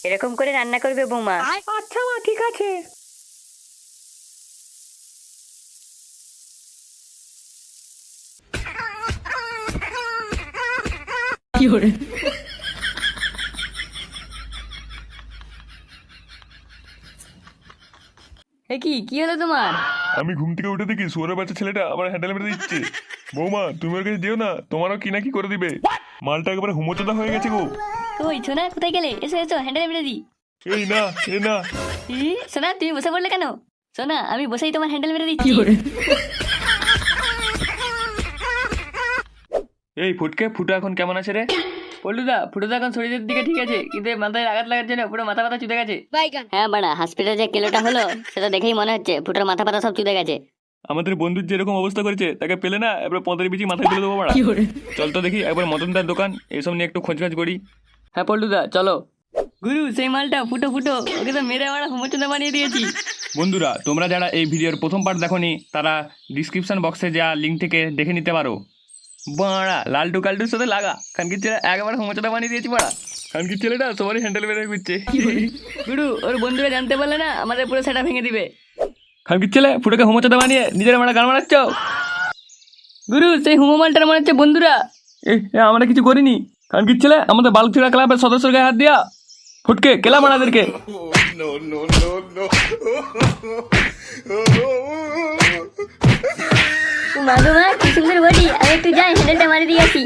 এরকম করে রান্না করবে বৌমা। আচ্ছা মা, ঠিক আছে। কি হলো তোমার? আমি ঘুম থেকে উঠে দেখি শুয়োরের বাচ্চা ছেলেটা আমার হ্যান্ডেল মেরে দিচ্ছে। বৌমা তুমি ওর কাছে যেও না, তোমারও কি না কি করে দিবে। মালটা একেবারে হুমোচোদা হয়ে গেছে গো। ওই সোনা, কোথায় গেলে? এসো এসো, হ্যান্ডেল মেরে দিই। এই না এ না। সোনা, তুমি বসে পড়লে কেন? সোনা, আমি বসেই তোমার হ্যান্ডেল মেরে দিচ্ছি। এই ফুটো এখন কেমন আছে রে? পল্টুদা, ফুটোদা এখন শরীরের দিকে ঠিক আছে, কিন্তু এই মাথায় আঘাত লাগার জন্য পুরো মাথা ব্যথা চুদে গেছে। হ্যাঁ বাড়া, হসপিটালে যে কেলোটা হলো সেটা দেখেই মনে হচ্ছে ফুটোর মাথা পাতা সব চুদে গেছে। আমাদের বন্ধুর যেরকম অবস্থা করেছে তাকে পেলে না এবার পদের বিচি মাথায় তুলে দেবো। বাড়া চল তো দেখি একবার মদনদার দোকান এইসব নিয়ে একটু খোঁজ করি। হ্যাঁ পল্টুদা চলো। গুরু, সেই মালটা ফুটো ওকে তো মেরে মারা হুমোচুদা বানিয়ে দিয়েছি। বন্ধুরা, তোমরা যারা এই ভিডিওর প্রথম পার্ট দেখোনি তারা ডিসক্রিপশন বক্সে যা লিঙ্ক থেকে দেখে নিতে পারো। বাড়া লালটু কালটুর সাথে লাগা খানকির ছেলে একেবারে হুমোচোদা বানিয়ে দিয়েছি। বাড়া খানকির ছেলেটা সবারই হ্যান্ডেল মেরে ঘুরছে। গুরু, ওর বন্ধুরা জানতে পারলে না আমাদের পুরো সেটা ভেঙে দিবে। খানকির ছেলে ফুটোকে হুমোচোদা বানিয়ে নিজের মারা গান মারাচ্ছ। গুরু, সেই হুমো মালটার মনে হচ্ছে বন্ধুরা। আমরা কিছু করিনি। খানকির ছেলে আমাদের বালছিড়া ক্লাবের সদস্যর গায়ে হাত দিয়া ফুটকে কেলা মারাদেরকে। মাগো মা, কি সুন্দর বডি, আমি একটু যাই হ্যান্ডেলটা মারি দিয়ে আসি।